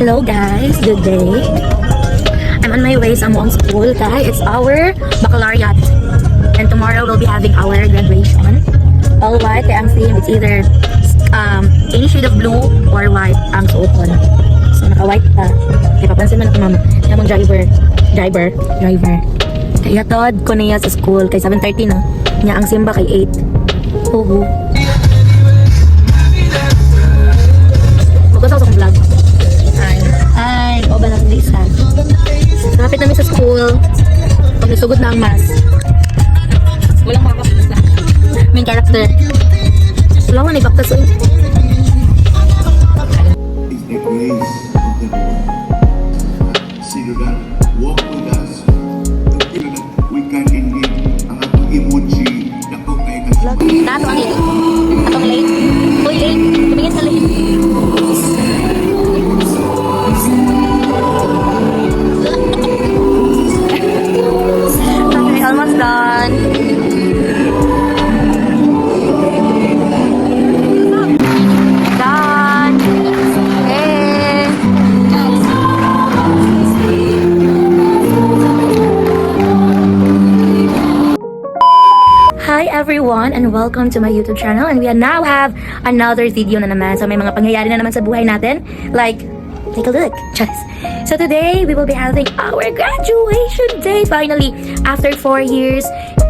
Hello guys, good day. I'm on my way sa Muang School guys. It's our baccalaureate. And tomorrow we'll be having our graduation. All white, kaya ang theme, it's either any shade of blue or white ang suoton. So naka-white pa. Kaya papansin mo na ito mama. Kaya mong driver. Kaya tod ko na sa school kay 7:30 na. Nya ang simba kay 8. Oo. Magkasa ko sa vlog. Ay, o ba natin isa? Lapit namin sa school. Pag nasugod na ang mask. Walang makakapit na. Main character. Wala nga, ibakta sa walk with us. We can indeed ang atong emoji na kung kaya Nato ang late. Atong late. Uy, late. Tumingin sa late. Okay, almost done. Done. Hey. Hi everyone and welcome to my YouTube channel, and we now have another video na naman. So may mga pangyayari na naman sa buhay natin. Like, take a look. Just. So today we will be having our graduation day finally after 4 years,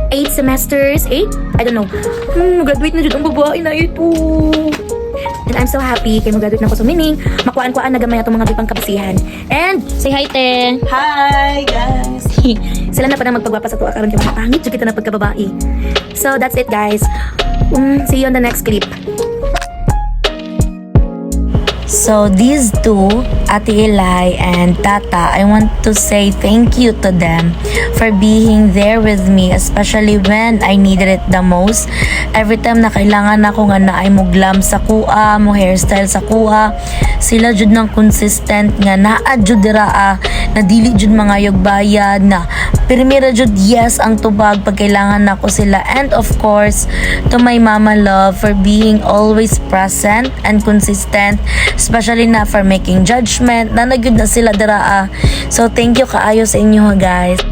8 semesters, 8? I don't know. Graduate na dyan ang babae na ito. And I'm so happy kay mag-graduate na ako. So meaning, makuhaan-kuhaan na gamay itong mga bipang kabasihan. And say hi, Ten. Hi guys! Sila na pa na magpagwapa sa tuwa karon kay makapangit jud kita na pagkababae. So that's it guys. See you on the next clip. So these two, Ate Eli and Tata, I want to say thank you to them for being there with me, especially when I needed it the most. Every time na kailangan ako nga na ay mo glam sa kuha, mo hairstyle sa kuha, sila jud nang consistent nga naa jud dira na dili jud mga yugbayad na pirmira jud yes ang tubag pag kailangan nako sila. And of course to my mama love for being always present and consistent, especially na for making judgment na nagyud na sila dira. So thank you kaayo sa inyo guys.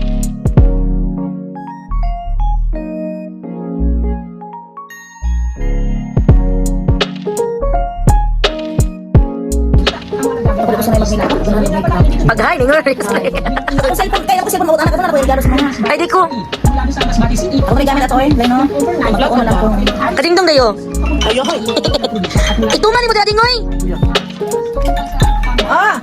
Pag-hi, ningur. Ang cellphone, kaya ko cellphone, anak ko na ako yung garo sa mga. Ay, di ko. Ako may gamit ato eh, Leno. Maglaw ko na lang ko. Kadingdong dayo. Ayo, hoy. Ituman ni mo dati ngoy. Ah!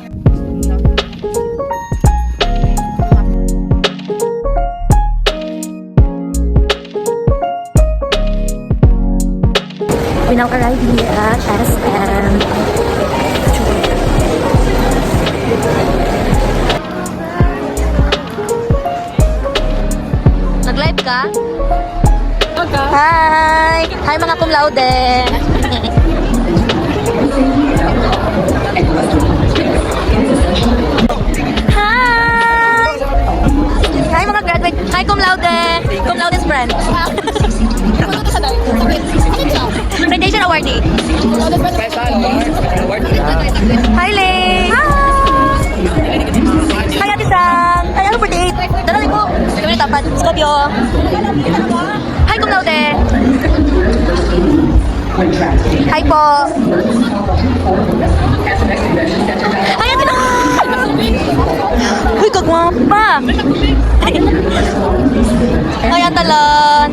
We now arrive here at SM. Nag-live ka? Okay. Hi! Hi mga cum laude! Hi! Hi mga graduate! Hi cum laude! Cum laude's friend! Graduation awardee! Hi Lay! Hi Ate Sam! Ay, ano for date? Dalawi po! Kami na tapat. Skopyo! Hi cum laude! Hi po! Hi Ate Sam! Uy, kagwapa! Ay, Atalan!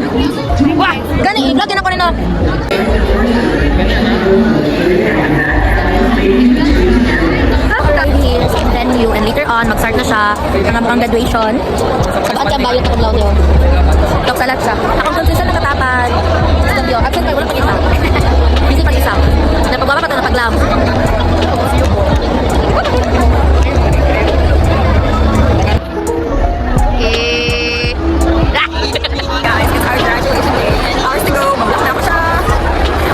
Wah! Gani, i-vlog yan ako nila! Arrive here sa venue and later on, mag-start na siya ang graduation. At yung bayot ako vlog yun. Tok salat siya. Akong konsensya nakatapan. At yung absent kayo, walang pag-isa. Busy pag-isa. Napagwapa pa ito na pag-lab. Guys, it's our graduation day. Hours to go. Mag-vlog na ako siya.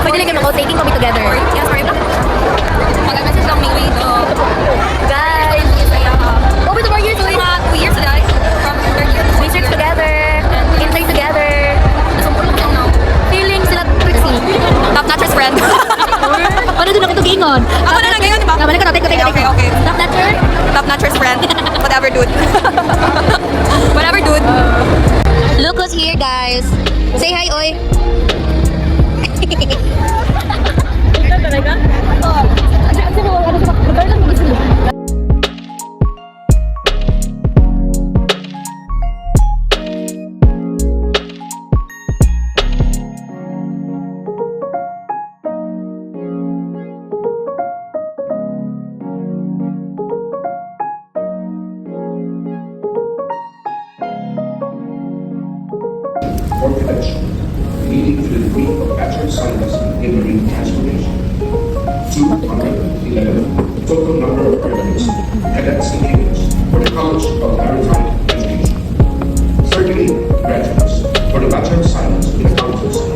Pwede lang kayo taking kami together. Yes, sorry. Mag-message lang ni Wade. Guys, over the 4 years, we had 2 years today. From third year. Research together. Intern together. Feeling sila Trixie. Top-notchers friend. Ano doon ako ito gingon? Ako na lang ngayon, di ba? Balik ko na, take ko. Okay. Top notcher? Top notcher's friend. Whatever, dude. Whatever, dude. Look who's here, guys. Say hi, oy. or connection, leading to the degree of Bachelor of Science in Marine Transportation. 211, total number of graduates, cadets and cadets for the College of Maritime Education. 38 graduates for the Bachelor of Science in Accountancy.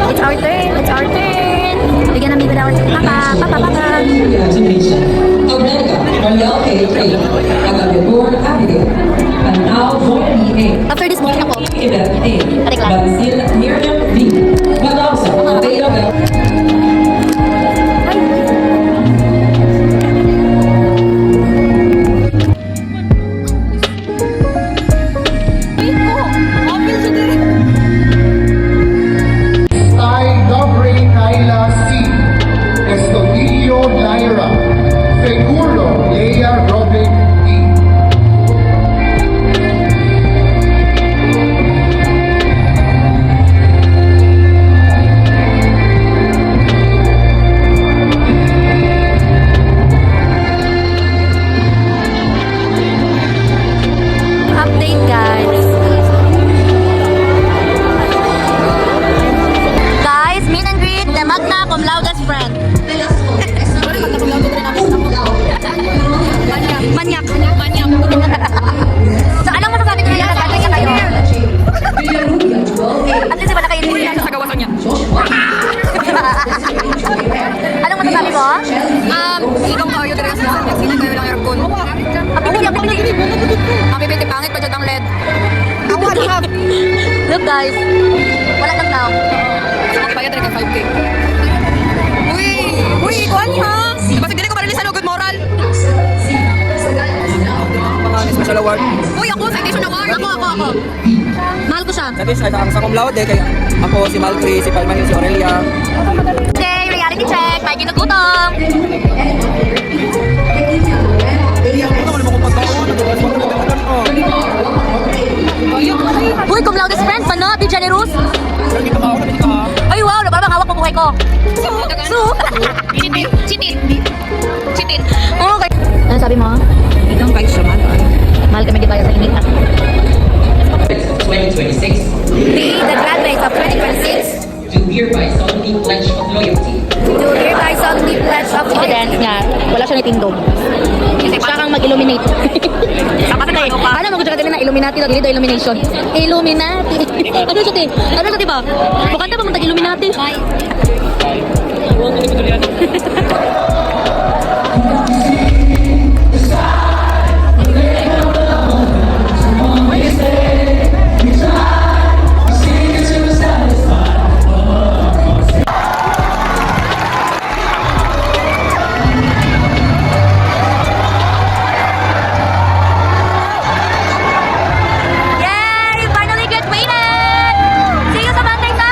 It's our turn. Bigyan namin with our papa. Generation. Obrega, Royal K3, Agabebor Abigail, Panao Jordi A. After this, booking ako. Ibet A. Ate Clara. Basil Miriam V. Balausa, Beta Bell. I, Dobre Kyla C. Estudillo Lyra. Seguro Leia Robin E. Update, guys. Guys, meet and greet the magna cum laude's friend. Manyak. So, anong masasabi ko na yan? Nagkakaya kayo. At least iba na kayo din. Sa gawasan niya. Anong masasabi mo? Ikaw kayo din sa sino kayo lang aircon. Mabibiti pangit pa dyan ang LED. Look, guys. Wala kang now. Bayad rin ka 5K. Uy, ikuan ha? Diba sige ko marilis ano, good moral? Mga special award. Uy, ako, citation award. Ako. Mahal ko siya. Sabi siya, ang sa cum laude, kay ako, si Malcri, si Palmahin, si Aurelia. Okay, reality check. May ginugutom. Uy, cum laude's friend pa, no? Be generous. Ay, wow. Parang hawak mo buhay ko. So? Chitin. Okay. Ano sabi mo? Itong kahit siya, Mahal kami di tayo sa init. 2026, We, the graduates of 2026, do hereby solemnly pledge of loyalty. do hereby solemnly pledge of evidence nga. Wala siya nitindog. Siya kang mag-illuminate. Ano mo gusto ka din na Illuminati na dito illumination? Illuminati. Ano siya ti? Ano siya ti ba? Bukanta ba mong Illuminati? Yay! Finally graduated! See you sa Monday, sa?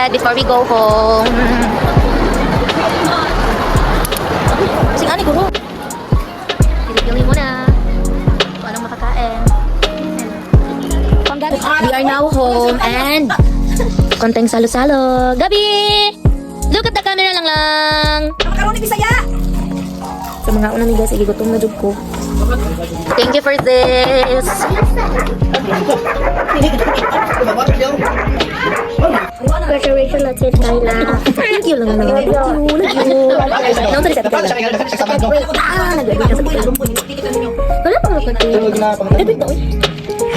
bed before we go home. Sing ani guro. Pili-pili muna. Kung anong makakain. We are now home and konting salo-salo. Gabi! Look at the camera lang. Makaroon ni Bisaya. Sa mga una ni guys, gutom na jud ko. Thank you for this. Congratulations, let's hit Kayla. Thank you lang naman. Thank you. Nung sa reset ka. Nag-graduate ka sa Kayla. Wala pang mag-graduate.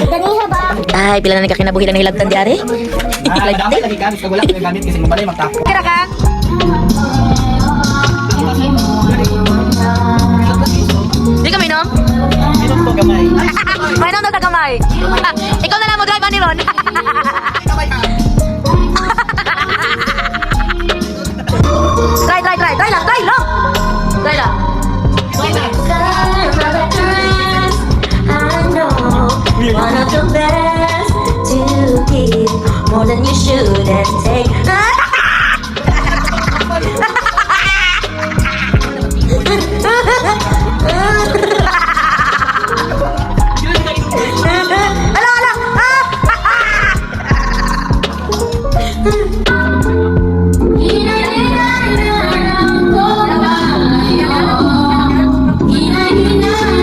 Ganiha ba? Ay, pila na nagkakinabuhi lang nahilagtan diari. Damay lagi gamit. Kag wala ko yung gamit kasi mabalay magtapo. Kira ka? Di kami, no? Minum to gamay. May nang nagkagamay. Ikaw na lang mo drive ani ron. Try lang. Try lang. One of the best to give more than you should and take.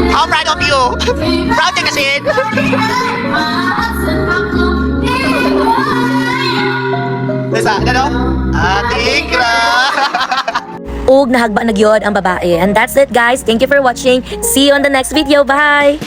How proud of you? Proud ka kasi. Desa, ano? Tikra. Ug nahagba na gyud ang babae. And that's it guys. Thank you for watching. See you on the next video. Bye!